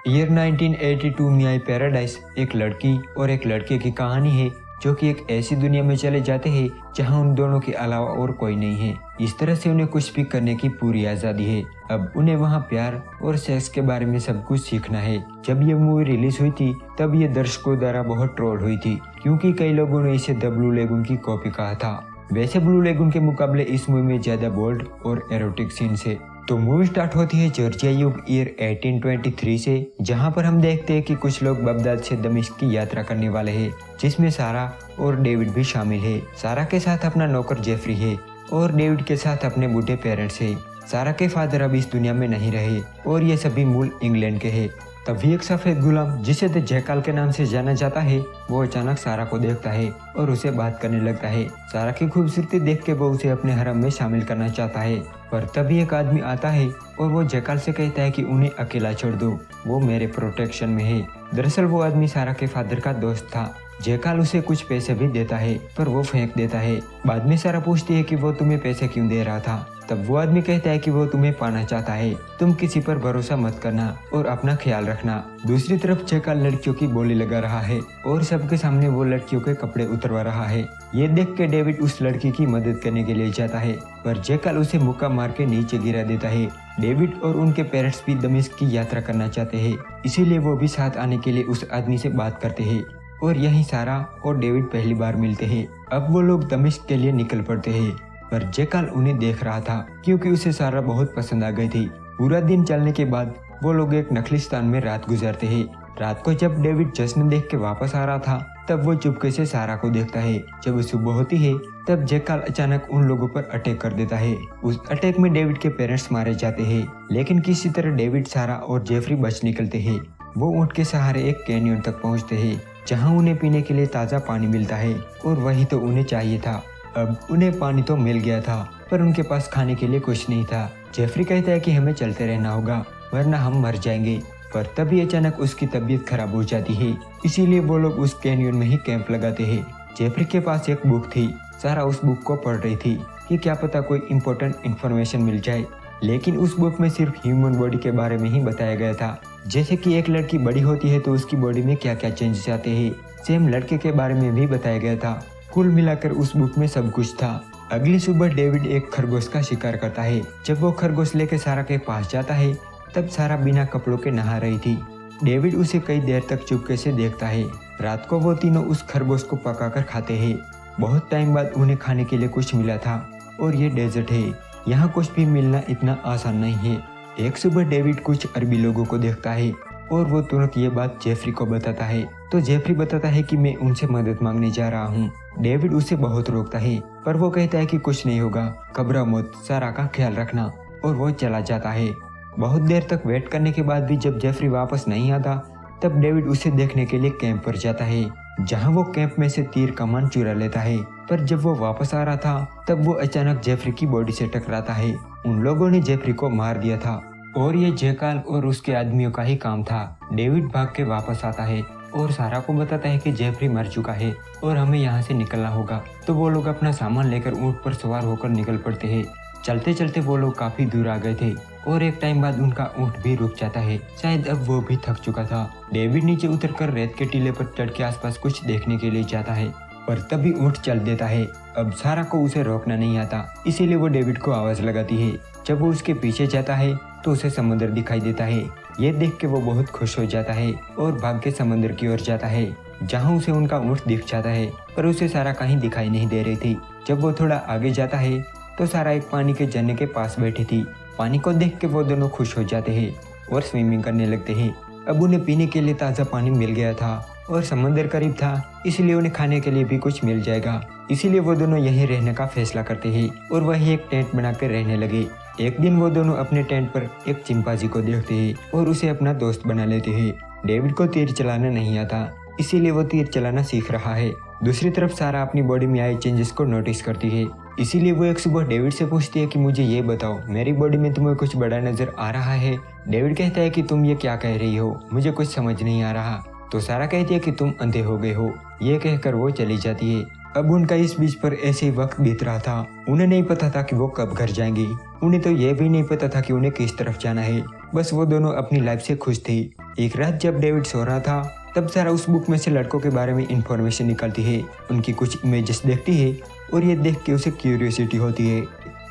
Year 1982 में आई paradise एक लड़की और एक लड़के की कहानी है जो कि एक ऐसी दुनिया में चले जाते हैं जहां उन दोनों के अलावा और कोई नहीं है। इस तरह से उन्हें कुछ भी करने की पूरी आज़ादी है। अब उन्हें वहां प्यार और सेक्स के बारे में सब कुछ सीखना है। जब ये मूवी रिलीज हुई थी तब ये दर्शकों द्वारा बहुत ट्रोल हुई थी क्योंकि कई लोगों ने इसे द ब्लू लेगून की कॉपी कहा था। वैसे ब्लू लेगून के मुकाबले इस मूवी में ज्यादा बोल्ड और एरोटिक सीन्स है। तो मूवी स्टार्ट होती है जॉर्जिया युग ईयर 1823 से, जहां पर हम देखते हैं कि कुछ लोग बगदाद से दमिश्क की यात्रा करने वाले हैं, जिसमें सारा और डेविड भी शामिल है। सारा के साथ अपना नौकर जेफरी है और डेविड के साथ अपने बूढ़े पेरेंट्स है। सारा के फादर अब इस दुनिया में नहीं रहे और ये सभी मूल इंग्लैंड के हैं। तभी एक सफेद गुलाम जिसे द जैकाल के नाम से जाना जाता है वो अचानक सारा को देखता है और उसे बात करने लगता है। सारा की खूबसूरती देख के वो उसे अपने हरम में शामिल करना चाहता है, पर तभी एक आदमी आता है और वो जैकाल से कहता है कि उन्हें अकेला छोड़ दो, वो मेरे प्रोटेक्शन में है। दरअसल वो आदमी सारा के फादर का दोस्त था। जैकाल उसे कुछ पैसे भी देता है पर वो फेंक देता है। बाद में सारा पूछती है कि वो तुम्हें पैसे क्यों दे रहा था। तब वो आदमी कहता है कि वो तुम्हें पाना चाहता है, तुम किसी पर भरोसा मत करना और अपना ख्याल रखना। दूसरी तरफ जैकाल लड़कियों की बोली लगा रहा है और सबके सामने वो लड़कियों के कपड़े उतरवा रहा है। ये देख के डेविड उस लड़की की मदद करने के लिए जाता है पर जैकाल उसे मुक्का मार के नीचे गिरा देता है। डेविड और उनके पेरेंट्स भी दमिश्क की यात्रा करना चाहते हैं, इसीलिए वो भी साथ आने के लिए उस आदमी से बात करते हैं और यहीं सारा और डेविड पहली बार मिलते हैं। अब वो लोग दमिश्क के लिए निकल पड़ते हैं पर जैकाल उन्हें देख रहा था क्योंकि उसे सारा बहुत पसंद आ गई थी। पूरा दिन चलने के बाद वो लोग एक नखलिस्तान में रात गुजारते हैं। रात को जब डेविड जश्न देख के वापस आ रहा था तब वो चुपके से सारा को देखता है। जब सुबह होती है तब जैकाल अचानक उन लोगों पर अटैक कर देता है। उस अटैक में डेविड के पेरेंट्स मारे जाते हैं, लेकिन किसी तरह डेविड, सारा और जेफरी बच निकलते हैं। वो ऊंट के सहारे एक कैनियन तक पहुँचते हैं जहाँ उन्हें पीने के लिए ताज़ा पानी मिलता है और वही तो उन्हें चाहिए था। अब उन्हें पानी तो मिल गया था पर उनके पास खाने के लिए कुछ नहीं था। जेफरी कहता है कि हमें चलते रहना होगा वरना हम मर जाएंगे, पर तभी अचानक उसकी तबीयत खराब हो जाती है, इसीलिए वो लोग उस कैनियन में ही कैंप लगाते हैं। जेफरी के पास एक बुक थी। सारा उस बुक को पढ़ रही थी कि क्या पता कोई इम्पोर्टेंट इन्फॉर्मेशन मिल जाए, लेकिन उस बुक में सिर्फ ह्यूमन बॉडी के बारे में ही बताया गया था, जैसे कि एक लड़की बड़ी होती है तो उसकी बॉडी में क्या क्या चेंजेस आते हैं। सेम लड़के के बारे में भी बताया गया था। कुल मिलाकर उस बुक में सब कुछ था। अगली सुबह डेविड एक खरगोश का शिकार करता है। जब वो खरगोश लेकर सारा के पास जाता है तब सारा बिना कपड़ों के नहा रही थी। डेविड उसे कई देर तक चुपके से देखता है। रात को वो तीनों उस खरगोश को पकाकर खाते हैं। बहुत टाइम बाद उन्हें खाने के लिए कुछ मिला था और ये डेजर्ट है, यहाँ कुछ भी मिलना इतना आसान नहीं है। एक सुबह डेविड कुछ अरबी लोगों को देखता है और वो तुरंत ये बात जेफरी को बताता है। तो जेफरी बताता है कि मैं उनसे मदद मांगने जा रहा हूँ। डेविड उसे बहुत रोकता है पर वो कहता है कि कुछ नहीं होगा, घबराओ मत, सारा का ख्याल रखना, और वो चला जाता है। बहुत देर तक वेट करने के बाद भी जब जेफरी वापस नहीं आता तब डेविड उसे देखने के लिए कैंप पर जाता है, जहाँ वो कैंप में से तीर कमान चुरा लेता है। पर जब वो वापस आ रहा था तब वो अचानक जेफरी की बॉडी से टकराता है। उन लोगों ने जेफरी को मार दिया था और ये जैकाल और उसके आदमियों का ही काम था। डेविड भाग के वापस आता है और सारा को बताता है कि जेफरी मर चुका है और हमें यहाँ से निकलना होगा। तो वो लोग अपना सामान लेकर ऊंट पर सवार होकर निकल पड़ते हैं। चलते चलते वो लोग काफी दूर आ गए थे और एक टाइम बाद उनका ऊंट भी रुक जाता है, शायद अब वो भी थक चुका था। डेविड नीचे उतरकर रेत के टीले पर चढ़ के आसपास कुछ देखने के लिए जाता है, पर तभी ऊंट चल देता है। अब सारा को उसे रोकना नहीं आता, इसीलिए वो डेविड को आवाज लगाती है। जब वो उसके पीछे जाता है तो उसे समुद्र दिखाई देता है। ये देख के वो बहुत खुश हो जाता है और भाग के समुद्र की ओर जाता है, जहाँ उसे उनका ऊंट दिख जाता है, पर उसे सारा कहीं दिखाई नहीं दे रही थी। जब वो थोड़ा आगे जाता है तो सारा एक पानी के झरने के पास बैठी थी। पानी को देख के वो दोनों खुश हो जाते हैं और स्विमिंग करने लगते हैं। अब उन्हें पीने के लिए ताज़ा पानी मिल गया था और समुद्र करीब था, इसलिए उन्हें खाने के लिए भी कुछ मिल जाएगा। इसीलिए वो दोनों यहीं रहने का फैसला करते हैं और वहीं एक टेंट बनाकर रहने लगे। एक दिन वो दोनों अपने टेंट पर एक चिंपांजी को देखते हैं और उसे अपना दोस्त बना लेते हैं। डेविड को तीर चलाना नहीं आता, इसीलिए वो तीर चलाना सीख रहा है। दूसरी तरफ सारा अपनी बॉडी में आए चेंजेस को नोटिस करती है, इसीलिए वो एक सुबह डेविड से पूछती है कि मुझे ये बताओ, मेरी बॉडी में तुम्हें कुछ बड़ा नजर आ रहा है? डेविड कहता है कि तुम ये क्या कह रही हो, मुझे कुछ समझ नहीं आ रहा। तो सारा कहती है कि तुम अंधे हो गए हो। ये कहकर वो चली जाती है। अब उनका इस बीच पर ऐसे ही वक्त बीत रहा था। उन्हें नहीं पता था कि वो कब घर जाएंगी। उन्हें तो यह भी नहीं पता था कि उन्हें किस तरफ जाना है। बस वो दोनों अपनी लाइफ से खुश थे एक रात जब डेविड सो रहा था तब सारा उस बुक में से लड़कों के बारे में इंफॉर्मेशन निकालती है, उनकी कुछ इमेजेस देखती है और ये देख के उसे क्यूरियोसिटी होती है।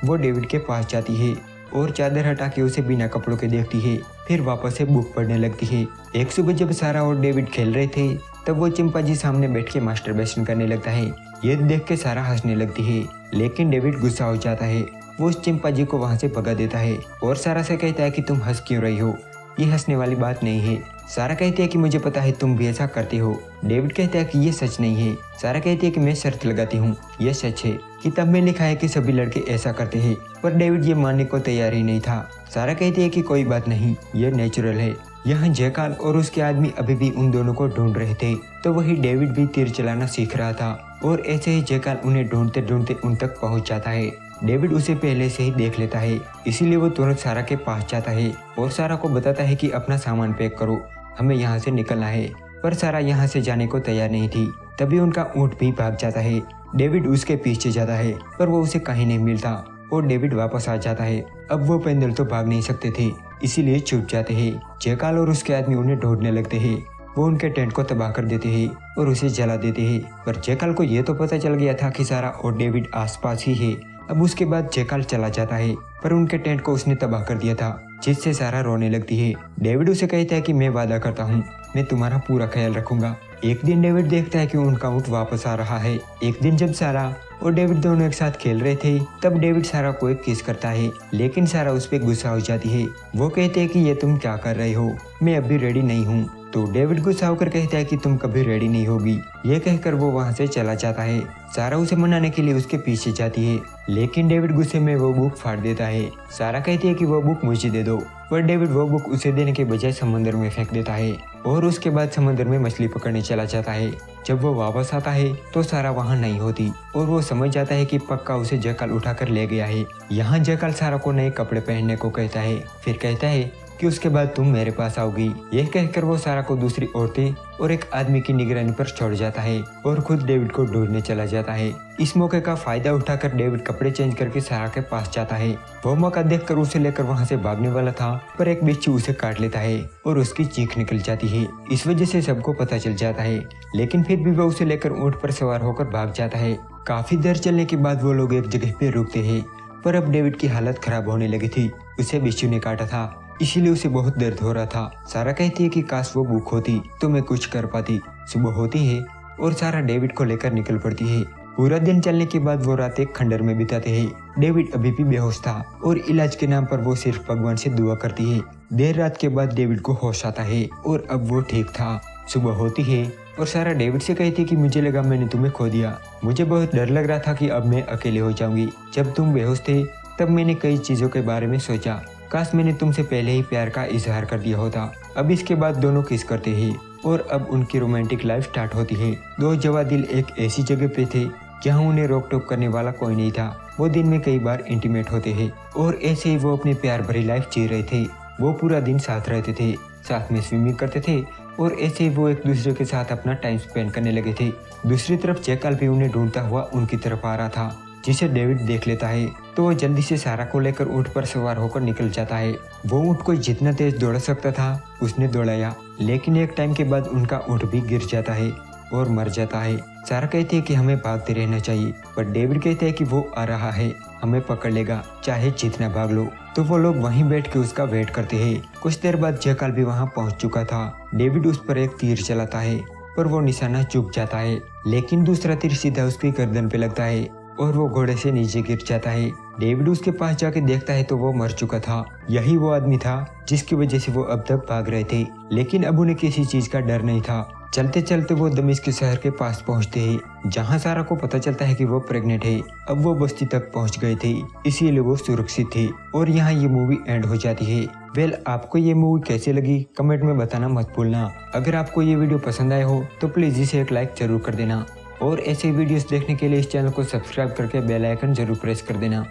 वो डेविड के पास जाती है और चादर हटा के उसे बिना कपड़ों के देखती है, फिर वापस से बुक पढ़ने लगती है। एक सुबह जब सारा और डेविड खेल रहे थे तब वो चिंपांजी सामने बैठ के मास्टरबेशन करने लगता है। ये देख के सारा हंसने लगती है, लेकिन डेविड गुस्सा हो जाता है। वो उस चिंपांजी को वहाँ से भगा देता है और सारा से कहता है कि तुम हंस क्यों रही हो, ये हंसने वाली बात नहीं है। सारा कहती है कि मुझे पता है तुम भी ऐसा करते हो। डेविड कहता है कि ये सच नहीं है। सारा कहती है कि मैं शर्त लगाती हूँ ये सच है, किताब में लिखा है कि सभी लड़के ऐसा करते हैं। पर डेविड ये मानने को तैयार ही नहीं था। सारा कहती है कि कोई बात नहीं, ये नेचुरल है। यहाँ जयकाल और उसके आदमी अभी भी उन दोनों को ढूंढ रहे थे, तो वही डेविड भी तीर चलाना सीख रहा था और ऐसे ही जयकाल उन्हें ढूंढते ढूंढते उन तक पहुँच जाता है। डेविड उसे पहले से ही देख लेता है, इसीलिए वो तुरंत सारा के पास जाता है और सारा को बताता है कि अपना सामान पैक करो, हमें यहाँ से निकलना है। पर सारा यहाँ से जाने को तैयार नहीं थी। तभी उनका ऊँट भी भाग जाता है। डेविड उसके पीछे जाता है पर वो उसे कहीं नहीं मिलता और डेविड वापस आ जाता है। अब वो पैदल तो भाग नहीं सकते थे, इसीलिए छुप जाते हैं। जयकाल और उसके आदमी उन्हें ढूंढने लगते हैं। वो उनके टेंट को तबाह कर देते हैं और उसे जला देते हैं। पर जयकाल को ये तो पता चल गया था कि सारा और डेविड आसपास ही है। अब उसके बाद जयकाल चला जाता है, पर उनके टेंट को उसने तबाह कर दिया था, जिससे सारा रोने लगती है। डेविड उसे कहता है कि मैं वादा करता हूँ मैं तुम्हारा पूरा ख्याल रखूंगा। एक दिन डेविड देखता है कि उनका ऊँट वापस आ रहा है। एक दिन जब सारा और डेविड दोनों एक साथ खेल रहे थे तब डेविड सारा को एक किस करता है, लेकिन सारा उस पर गुस्सा हो जाती है। वो कहते हैं कि ये तुम क्या कर रहे हो, मैं अभी रेडी नहीं हूँ। तो डेविड गुस्सा होकर कहता है कि तुम कभी रेडी नहीं होगी। ये कहकर वो वहाँ से चला जाता है। सारा उसे मनाने के लिए उसके पीछे जाती है, लेकिन डेविड गुस्से में वो बुक फाड़ देता है। सारा कहती है कि वो बुक मुझे दे दो, पर डेविड वो बुक उसे देने के बजाय समंदर में फेंक देता है और उसके बाद समंदर में मछली पकड़ने चला जाता है। जब वो वापस आता है तो सारा वहाँ नहीं होती और वो समझ जाता है कि पक्का उसे जयकाल उठाकर ले गया है। यहाँ जयकाल सारा को नए कपड़े पहनने को कहता है, फिर कहता है कि उसके बाद तुम मेरे पास आओगी। यह कहकर वो सारा को दूसरी औरतें और एक आदमी की निगरानी पर छोड़ जाता है और खुद डेविड को ढूंढने चला जाता है। इस मौके का फायदा उठाकर डेविड कपड़े चेंज करके सारा के पास जाता है। वो मौका देखकर उसे लेकर वहां से भागने वाला था, पर एक बिच्छू उसे काट लेता है और उसकी चीख निकल जाती है। इस वजह से सबको पता चल जाता है, लेकिन फिर भी वो उसे लेकर ऊँट पर सवार होकर भाग जाता है। काफी देर चलने के बाद वो लोग एक जगह पे रुकते हैं, पर अब डेविड की हालत खराब होने लगी थी। उसे बिच्छू ने काटा था, इसीलिए उसे बहुत दर्द हो रहा था। सारा कहती है कि काश वो भूख होती तो मैं कुछ कर पाती। सुबह होती है और सारा डेविड को लेकर निकल पड़ती है। पूरा दिन चलने के बाद वो रात एक खंडर में बिताते हैं। डेविड अभी भी बेहोश था और इलाज के नाम पर वो सिर्फ भगवान से दुआ करती है। देर रात के बाद डेविड को होश आता है और अब वो ठीक था। सुबह होती है और सारा डेविड से कहती है कि मुझे लगा मैंने तुम्हें खो दिया, मुझे बहुत डर लग रहा था कि अब मैं अकेले हो जाऊंगी। जब तुम बेहोश थे तब मैंने कई चीजों के बारे में सोचा, काश मैंने तुमसे पहले ही प्यार का इजहार कर दिया होता। अब इसके बाद दोनों किस करते हैं और अब उनकी रोमांटिक लाइफ स्टार्ट होती है। दो जवा दिल एक ऐसी जगह पे थे जहां उन्हें रोक टोक करने वाला कोई नहीं था। वो दिन में कई बार इंटीमेट होते हैं और ऐसे ही वो अपनी प्यार भरी लाइफ जी रहे थे। वो पूरा दिन साथ रहते थे, साथ में स्विमिंग करते थे और ऐसे ही वो एक दूसरे के साथ अपना टाइम स्पेंड करने लगे थे। दूसरी तरफ जयकाल भी उन्हें ढूंढता हुआ उनकी तरफ आ रहा था, जिसे डेविड देख लेता है तो वो जल्दी से सारा को लेकर ऊँट पर सवार होकर निकल जाता है। वो ऊँट को जितना तेज दौड़ा सकता था उसने दौड़ाया, लेकिन एक टाइम के बाद उनका ऊँट भी गिर जाता है और मर जाता है। सारा कहती है कि हमें भागते रहना चाहिए, पर डेविड कहता है कि वो आ रहा है, हमें पकड़ लेगा चाहे जितना भाग लो। तो वो लोग वहीं बैठ के उसका वेट करते हैं। कुछ देर बाद जयकाल भी वहाँ पहुँच चुका था। डेविड उस पर एक तीर चलाता है पर वो निशाना चूक जाता है, लेकिन दूसरा तीर सीधा उसकी गर्दन पे लगता है और वो घोड़े से नीचे गिर जाता है। डेविड उसके पास जाके देखता है तो वो मर चुका था। यही वो आदमी था जिसकी वजह से वो अब तक भाग रहे थे, लेकिन अब उन्हें किसी चीज का डर नहीं था। चलते चलते वो दमिश्क शहर के पास पहुंचते हैं, जहां सारा को पता चलता है कि वो प्रेग्नेंट है। अब वो बस्ती तक पहुंच गए थे, इसीलिए वो सुरक्षित थे और यहाँ ये मूवी एंड हो जाती है। वेल, आपको ये मूवी कैसी लगी कमेंट में बताना मत भूलना। अगर आपको ये वीडियो पसंद आया हो तो प्लीज इसे एक लाइक जरूर कर देना और ऐसे वीडियोस देखने के लिए इस चैनल को सब्सक्राइब करके बेल आइकन जरूर प्रेस कर देना।